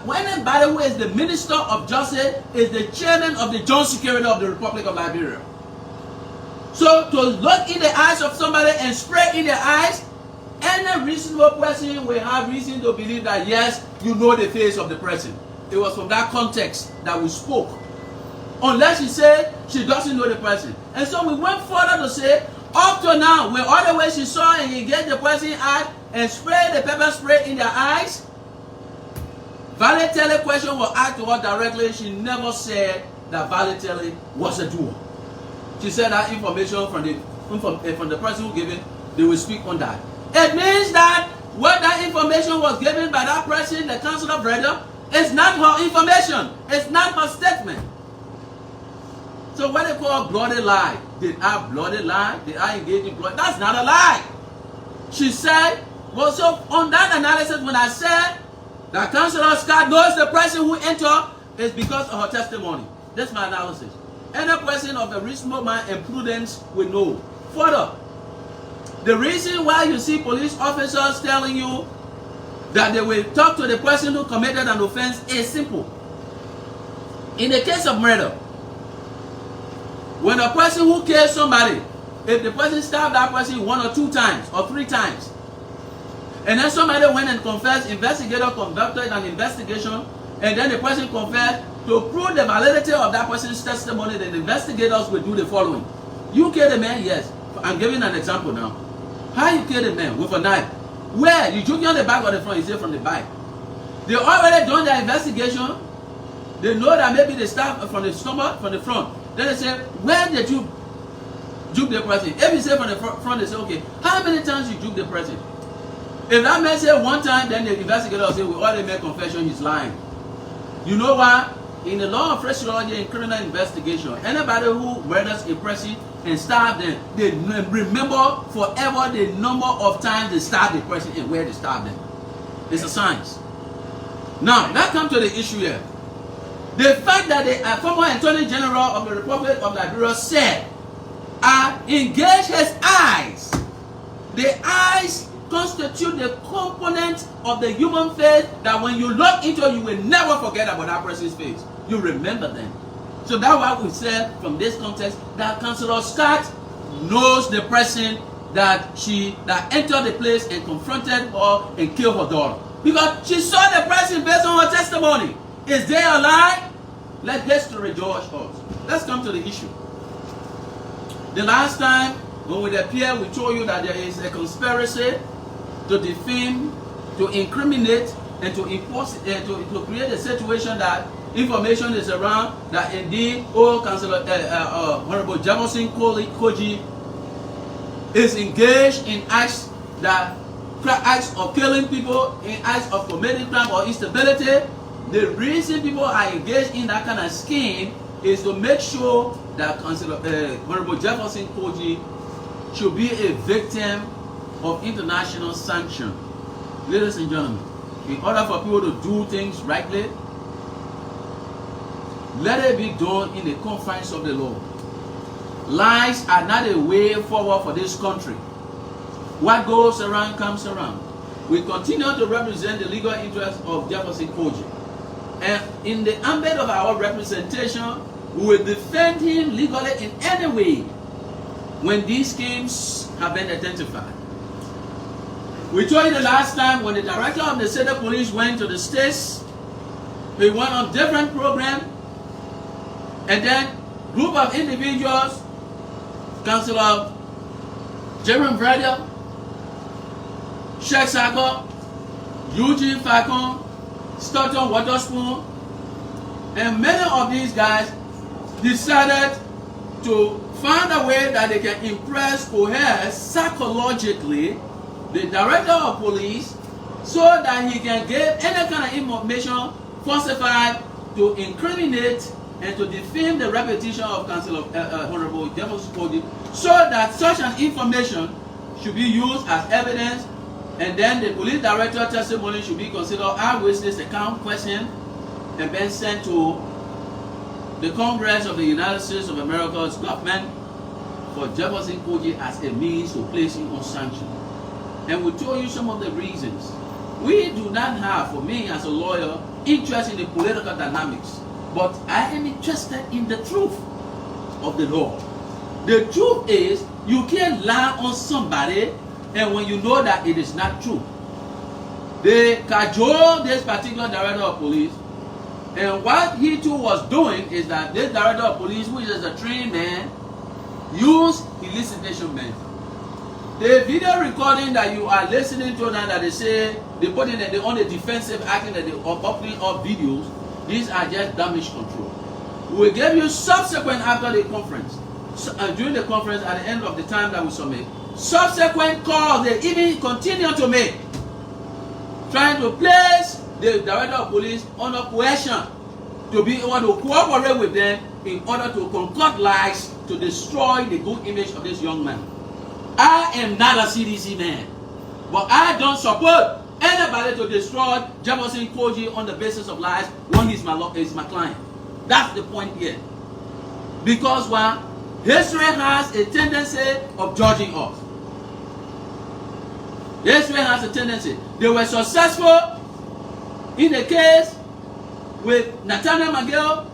when anybody who is the Minister of Justice is the chairman of the Joint Security of the Republic of Liberia. So to look in the eyes of somebody and spray in their eyes, any reasonable person will have reason to believe that yes, you know the face of the person. It was from that context that we spoke. Unless she said she doesn't know the person. And so we went further to say, up to now, when all the way she saw and engaged the person eye and sprayed the pepper spray in their eyes, Valentele question was asked to her directly. She never said that Valentele was a doer. She said that information from the person who gave it, they will speak on that. It means that what that information was given by that person, the councillor brother, is not her information. It's not her statement. So what they call bloody lie. Did I bloody lie? Did I engage in blood? That's not a lie. She said, well, so on that analysis, when I said that Councillor Scott knows the person who entered, it's because of her testimony. That's my analysis. Any person of a reasonable mind and prudence will know. Further, the reason why you see police officers telling you that they will talk to the person who committed an offense is simple. In the case of murder, when a person who kills somebody, if the person stabbed that person 1 or 2 times or 3 times, and then somebody went and confessed, investigator conducted an investigation, and then the person confessed, to prove the validity of that person's testimony, the investigators will do the following. You killed a man? Yes. I'm giving an example now. How you killed a man? With a knife. Where? You took it on the back or the front? You say from the back. They already done their investigation. They know that maybe they start from the stomach, from the front. Then they say, where did you juke the person? If you say from the front, they say, okay, how many times you juke the person? If that man say 1 time, then the investigator will say, we already made confession, he's lying. You know why? In the law of phraseology and criminal investigation, anybody who murders a person and stabs them, they remember forever the number of times they stabbed the person and where they stabbed them. It's a science. Now, that comes to the issue here. The fact that the former Attorney General of the Republic of Liberia said, engage his eyes. The eyes constitute the component of the human face that when you look into it, you will never forget about that person's face. You remember them. So that's why we said from this context that Councillor Scott knows the person that entered the place and confronted her and killed her daughter. Because she saw the person based on her testimony. Is there a lie? Let history judge us. Let's come to the issue. The last time when we appeared, we told you that there is a conspiracy to defame, to incriminate, and to impose, to create a situation that information is around that indeed old Councillor Honorable Jefferson Koji is engaged in acts of killing people, in acts of committing crime or instability. The reason people are engaged in that kind of scheme is to make sure that Honorable Jefferson Koji should be a victim of international sanction. Ladies and gentlemen, in order for people to do things rightly, let it be done in the confines of the law. Lies are not a way forward for this country. What goes around comes around. We continue to represent the legal interests of Jefferson Koji. And in the ambit of our representation, we will defend him legally in any way when these schemes have been identified. We told you the last time when the director of the state police went to the states, he went on different programs, and then group of individuals, Councillor Jerome Vreda, Sheikh Sako, Eugene Falcon, Stockton Waterspoon, and many of these guys decided to find a way that they can impress, coerce psychologically the director of police so that he can get any kind of information falsified to incriminate and to defame the reputation of Councillor Honorable Jefferson Koji, so that such an information should be used as evidence, and then the police director testimony should be considered eyewitness account question and then sent to the Congress of the United States of America's government for Jefferson Koji as a means to place him on sanction. And we told you some of the reasons. We do not have, for me as a lawyer, interest in the political dynamics, but I am interested in the truth of the law. The truth is, you can't lie on somebody and when you know that it is not true. They cajole this particular director of police, and what he too was doing is that this director of police, who is a trained man, used elicitation method. The video recording that you are listening to now that they say they put in the on the defensive acting that they are opening up videos, these are just damage control. We will give you subsequent after the conference, during the conference at the end of the time that we submit, subsequent calls they even continue to make, trying to place the director of police under coercion to be able to cooperate with them in order to concoct lies to destroy the good image of this young man. I am not a CDC man, but I don't support anybody to destroy Jefferson Koji on the basis of lies when he's my client. That's the point here. Because why? History has a tendency of judging us. History has a tendency. They were successful in the case with Nathaniel McGill,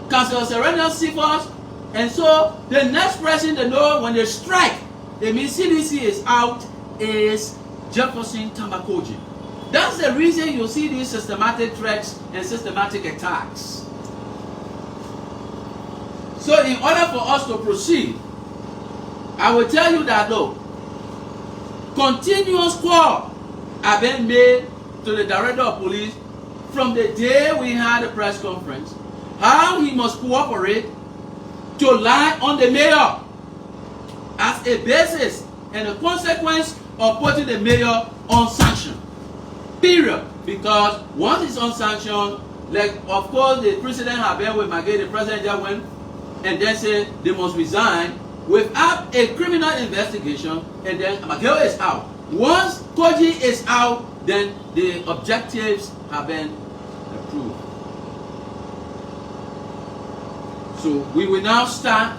Councilor Serena Cephas, and so the next person they know when they strike, it means CDC is out, is Jefferson Tambakoji. That's the reason you see these systematic threats and systematic attacks. So in order for us to proceed, I will tell you that look, continuous calls have been made to the director of police from the day we had a press conference, how he must cooperate to lie on the mayor as a basis and a consequence of putting the mayor on sanction. Period. Because once it's on sanction, like of course the president had been with McGill, the president just went and then said they must resign without a criminal investigation, and then McGill is out. Once Koji is out, then the objectives have been approved. So we will now start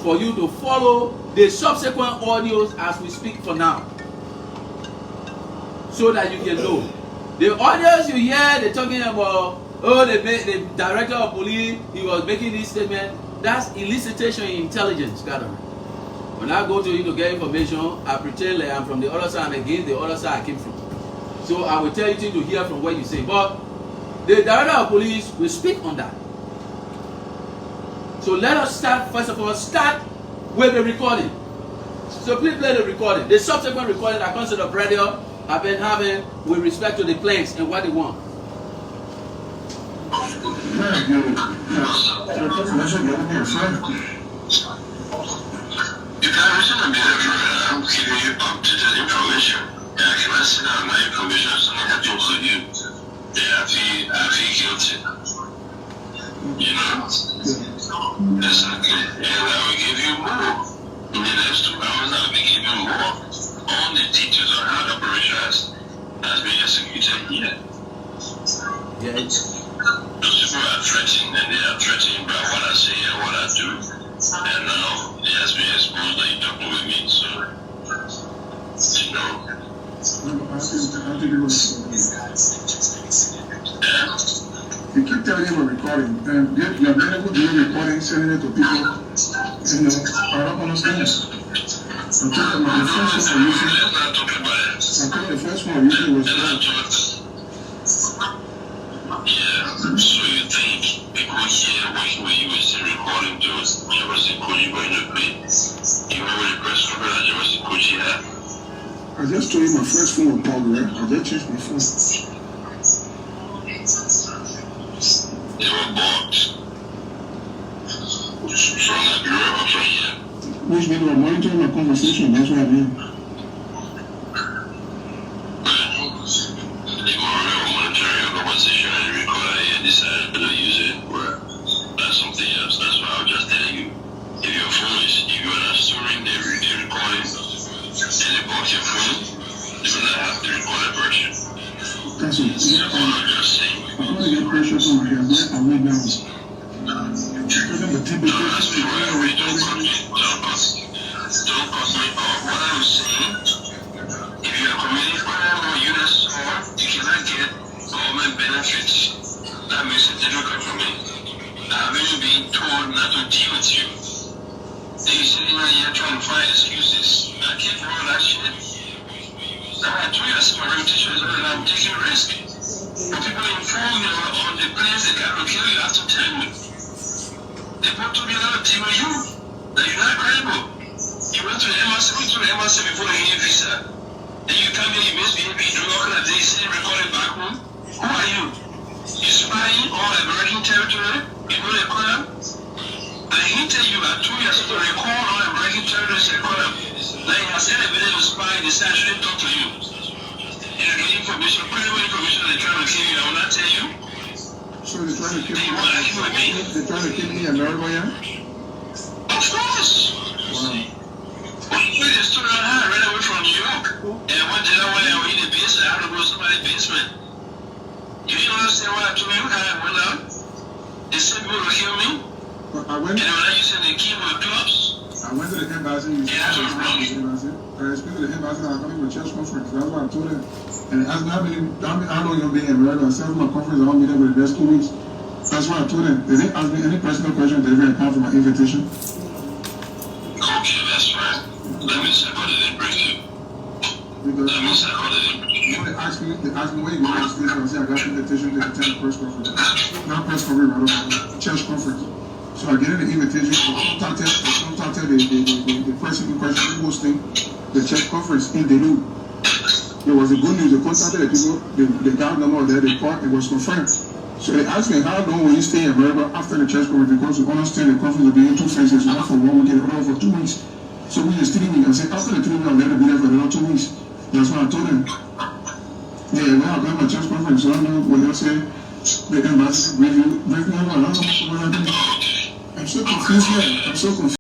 for you to follow the subsequent audios as we speak for now, so that you can know. The audios you hear, they're talking about, oh, the director of police, he was making this statement. That's elicitation in intelligence gathering. When I go to you to get information, I pretend like I'm from the other side, and again the other side I came from. So I will tell you to hear from what you say. But the director of police will speak on that. So let us start, first of all, start with the recording. So please play the recording. The subsequent recording that comes to the radio have been having with respect to the planes and what they want. You know, that's not good. And I will give you more. In the next 2 hours, I will be giving more on the details on how the operation has been executed here. Yeah. Those people are threatened, and they are threatened by what I say and what I do. And now it has been exposed that you're talking with me, so you know. You keep telling him a recording, and you're able to do a recording, sending it to people. You know, I don't understand. I'm talking about the first one the first one usually was yeah, so you think people here working with you is still recording to Jefferson Koji going to pay? You remember the press conference that Jefferson Koji had? I just told you my first phone was called, right? I just changed my phone. They were bought from the bureau of here. Which means they were monitoring my conversation, that's what I mean. They were monitoring your conversation and recorded it and decided to use it. Well, that's something else. That's why I was just telling you. If your phone is, if you're not storing the recording and they bought your phone, you will not have the recorded version. That's it. That's what I'm just saying. I'm going to get pressure from my head, right? I went down. Don't cause me off. What I'm saying, if you are committing crime or you not smart, you cannot get government benefits, that makes it difficult for me. I've even been told not to deal with you. They sitting here trying to find excuses. I can't for all that shit. Now I told you I see my reputation is and I'm taking risk. When people inform me on the plans they can kill you, I have to tell you. They put to me another team of you that you're not credible. You went to the embassy before you need visa. Then you come here, you misbehave, you do all kind of things, sitting recording back home. Who are you? You spying on American territory? You know the crime? I hinted you, I told you I should record all American territory, say crime. Like I said, evidence to spy, they said I shouldn't talk to you. You know, the information, credible information they're trying to kill you, I will not tell you. So they're trying to kill They want to kill me. They're trying to kill me in America, yeah? Of course. Wow. We just stood on high, ran away from New York. And one day I went in the basement, I had to go to somebody's basement. You didn't understand what I told you, how I went out? They said people would kill me. But I went And when I used to the keyboard gloves. to the embassy. I speak to the embassy and I'm coming to church conference. That's what I told them. And they asked me how long you'll be in America. I said my conference, I won't be there for the next 2 weeks. That's what I told them. They didn't ask me any personal question. They didn't account for my invitation. Okay, that's fine. Let me say what they bring you. Because Let me say what they bring you. when they asked me where you go to the States, I said I got an invitation to attend a press conference. Not press conference, rather, church conference. So I get an invitation. I contacted the person in question hosting the church conference in Delu. There was a good news. They contacted the people, the guard number there, they called, it was confirmed. So they asked me, how long will you stay in America after the church conference? Because we understand the conference will be in 2 phases, not for 1 week, but for 2 weeks. So we just 3 weeks. I said, after the 3 weeks, I'm going to be there for another 2 weeks. That's what I told them. Yeah, well, I got my church conference, so I know what they'll say. The embassy review, I don't know what I do. I'm so confused, man. I'm so confused.